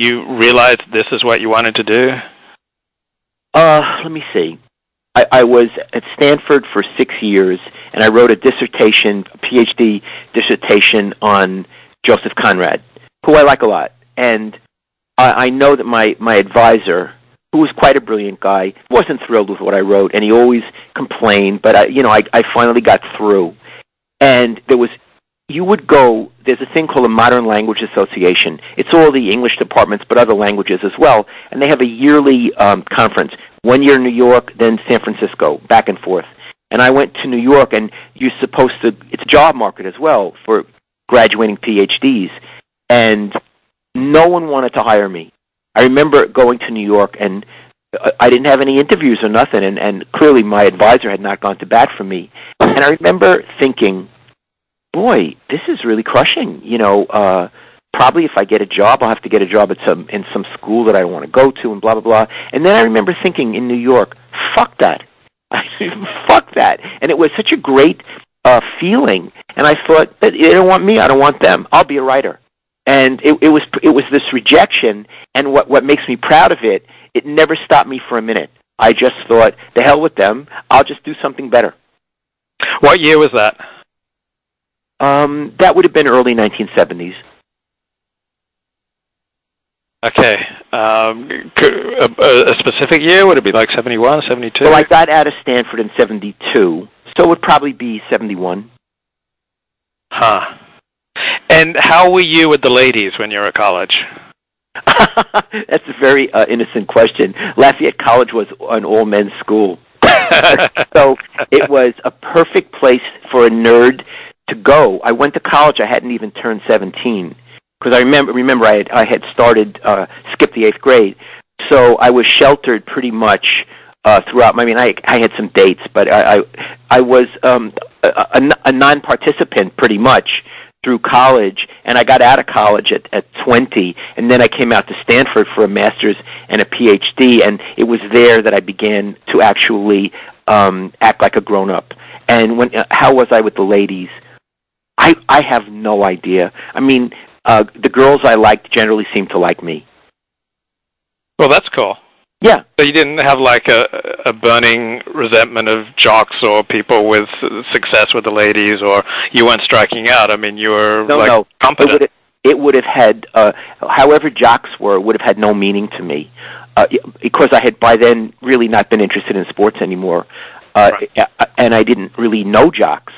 you realized this is what you wanted to do? Let me see. I was at Stanford for 6 years, and I wrote a PhD dissertation on Joseph Conrad, who I like a lot. And I know that my advisor, who was quite a brilliant guy, wasn't thrilled with what I wrote, and he always complained. But I finally got through. And there's a thing called the Modern Language Association. It's all the English departments, but other languages as well. And they have a yearly conference. 1 year in New York, then San Francisco, back and forth. And I went to New York, and it's a job market as well for graduating PhDs. And no one wanted to hire me. I remember going to New York, and I didn't have any interviews or nothing, and clearly my advisor had not gone to bat for me. And I remember thinking, boy, this is really crushing. Probably if I get a job, I'll have to get a job in some school that I don't want to go to, and blah, blah, blah. And then I remember thinking in New York, fuck that. Fuck that. And it was such a great feeling. And I thought, they don't want me, I don't want them. I'll be a writer. And it was this rejection, and what makes me proud of it, it never stopped me for a minute. I just thought, the hell with them, I'll just do something better. What year was that? That would have been early 1970s. Okay. A specific year? Would it be like 71, 72? Well, I got out of Stanford in 72, so it would probably be 71. Huh. And how were you with the ladies when you were at college? That's a very innocent question. Lafayette College was an all-men's school. So it was a perfect place for a nerd to go. I went to college. I hadn't even turned 17. Because I remember I had started, skipped the 8th grade, so I was sheltered pretty much throughout. I mean, I had some dates, but I was a non-participant pretty much through college, and I got out of college at 20, and then I came out to Stanford for a master's and a PhD, and it was there that I began to actually act like a grown-up. And how was I with the ladies? I have no idea. I mean, the girls I liked generally seemed to like me. Well, that's cool. Yeah. So you didn't have like a burning resentment of jocks or people with success with the ladies, or you weren't striking out. I mean, you were competent. It would have had, however jocks were, would have had no meaning to me, because I had by then really not been interested in sports anymore, right. And I didn't really know jocks.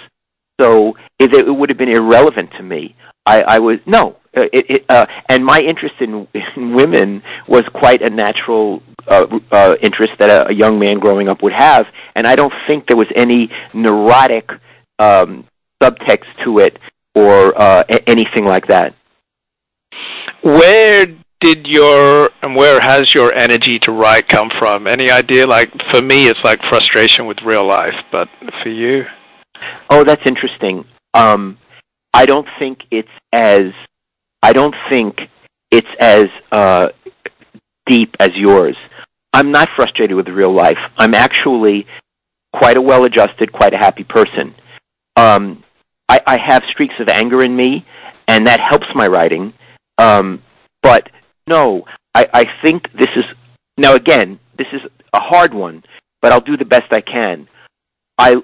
So it would have been irrelevant to me. And my interest in women was quite a natural interest that a young man growing up would have, and I don't think there was any neurotic subtext to it or anything like that. Where has your energy to write come from? Any idea? Like, for me, it's like frustration with real life, but for you? Oh, that's interesting. I don't think it's as deep as yours. I'm not frustrated with real life. I'm actually quite a well-adjusted, quite a happy person. I have streaks of anger in me, and that helps my writing. But no, I think this is a hard one, but I'll do the best I can. I'm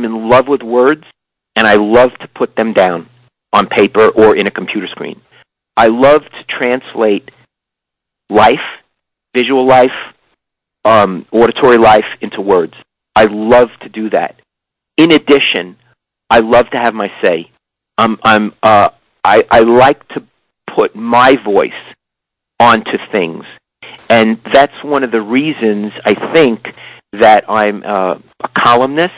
in love with words, and I love to put them down on paper or in a computer screen. I love to translate life, visual life, auditory life into words. I love to do that. In addition, I love to have my say. I like to put my voice onto things, and that's one of the reasons I think that I'm a columnist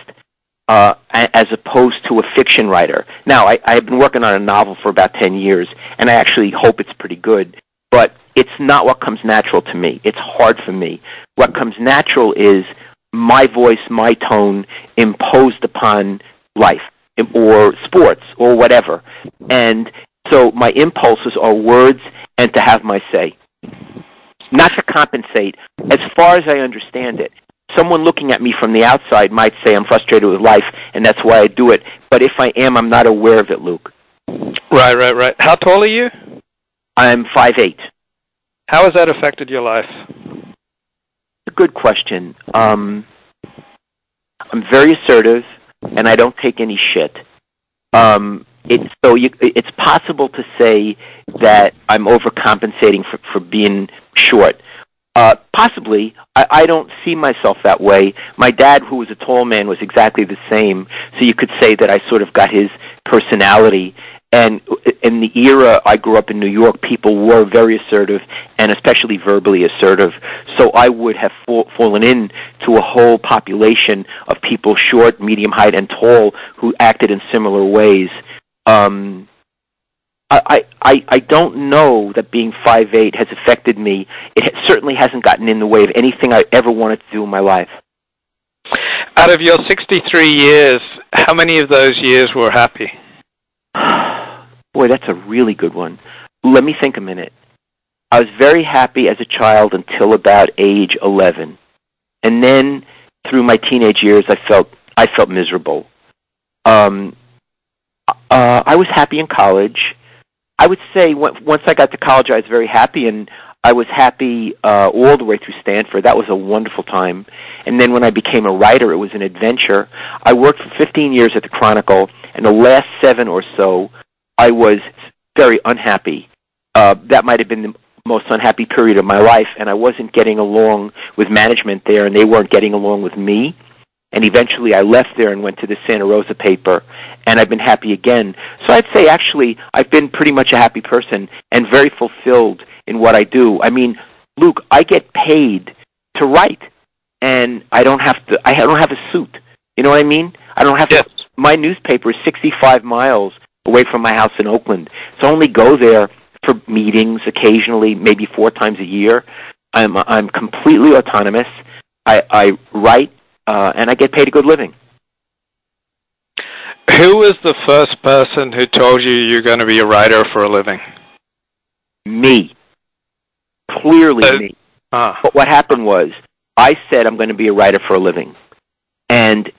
as opposed to a fiction writer. Now, I've been working on a novel for about 10 years, and I actually hope it's pretty good, but it's not what comes natural to me. It's hard for me. What comes natural is my voice, my tone imposed upon life or sports or whatever. And so my impulses are words and to have my say, not to compensate, as far as I understand it. Someone looking at me from the outside might say I'm frustrated with life, and that's why I do it. But if I am, I'm not aware of it, Luke. Right. How tall are you? I'm 5'8". How has that affected your life? A good question. I'm very assertive, and I don't take any shit. It's possible to say that I'm overcompensating for being short. Possibly. I don't see myself that way. My dad, who was a tall man, was exactly the same. So you could say that I sort of got his personality. And in the era I grew up in New York, people were very assertive, and especially verbally assertive. So I would have fallen into a whole population of people short, medium height, and tall who acted in similar ways. I don't know that being 5'8" has affected me. It certainly hasn't gotten in the way of anything I ever wanted to do in my life. Out of your 63 years, how many of those years were happy? Boy, that's a really good one. Let me think a minute. I was very happy as a child until about age 11. And then through my teenage years, I felt miserable. I was happy in college. I would say once I got to college, I was very happy, and I was happy all the way through Stanford. That was a wonderful time. And then when I became a writer, it was an adventure. I worked for 15 years at the Chronicle, and the last 7 or so, I was very unhappy. That might have been the most unhappy period of my life, and I wasn't getting along with management there, and they weren't getting along with me. And eventually I left there and went to the Santa Rosa paper, and I've been happy again. So I'd say, actually, I've been pretty much a happy person and very fulfilled in what I do. I mean, Luke, I get paid to write, and I don't have a suit. You know what I mean? I don't have to. My newspaper is 65 miles away from my house in Oakland, so I only go there for meetings occasionally, maybe 4 times a year. I'm completely autonomous. I write, and I get paid a good living. Who was the first person who told you you're going to be a writer for a living? Me. Clearly me. But what happened was, I said I'm going to be a writer for a living. And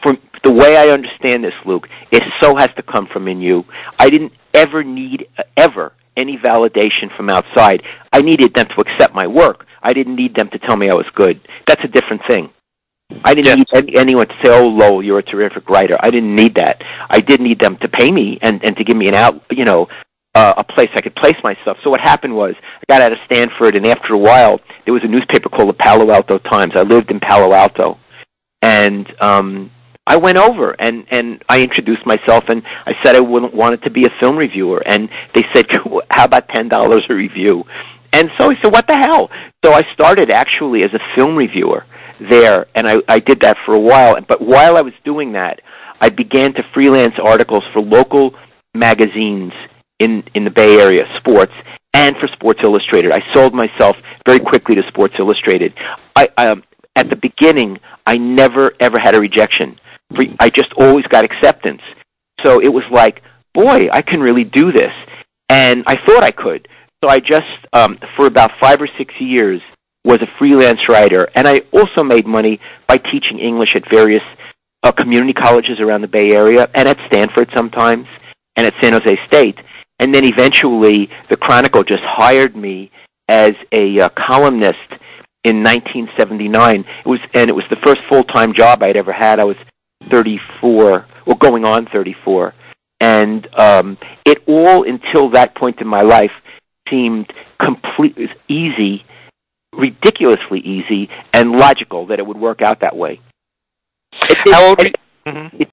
from the way I understand this, Luke, it so has to come from in you. I didn't ever need any validation from outside. I needed them to accept my work. I didn't need them to tell me I was good. That's a different thing. I didn't need anyone to say, "Oh, Lowell, you're a terrific writer." I didn't need that. I did need them to pay me and to give me a place I could place myself. So what happened was, I got out of Stanford, and after a while, there was a newspaper called the Palo Alto Times. I lived in Palo Alto, and I went over and I introduced myself, and I said I wanted to be a film reviewer, and they said, "How about $10 a review?" And so I said, "What the hell?" So I started actually as a film reviewer there, and I did that for a while. But while I was doing that, I began to freelance articles for local magazines in the Bay Area, sports, and for Sports Illustrated. I sold myself very quickly to Sports Illustrated. At the beginning, I never, ever had a rejection. I just always got acceptance. So it was like, boy, I can really do this. And I thought I could. So I just, for about 5 or 6 years, was a freelance writer. And I also made money by teaching English at various community colleges around the Bay Area, and at Stanford sometimes, and at San Jose State. And then eventually, the Chronicle just hired me as a columnist in 1979. It was the first full-time job I'd ever had. I was 34, or going on 34. And it all, until that point in my life, seemed completely easy, ridiculously easy, and logical that it would work out that way. It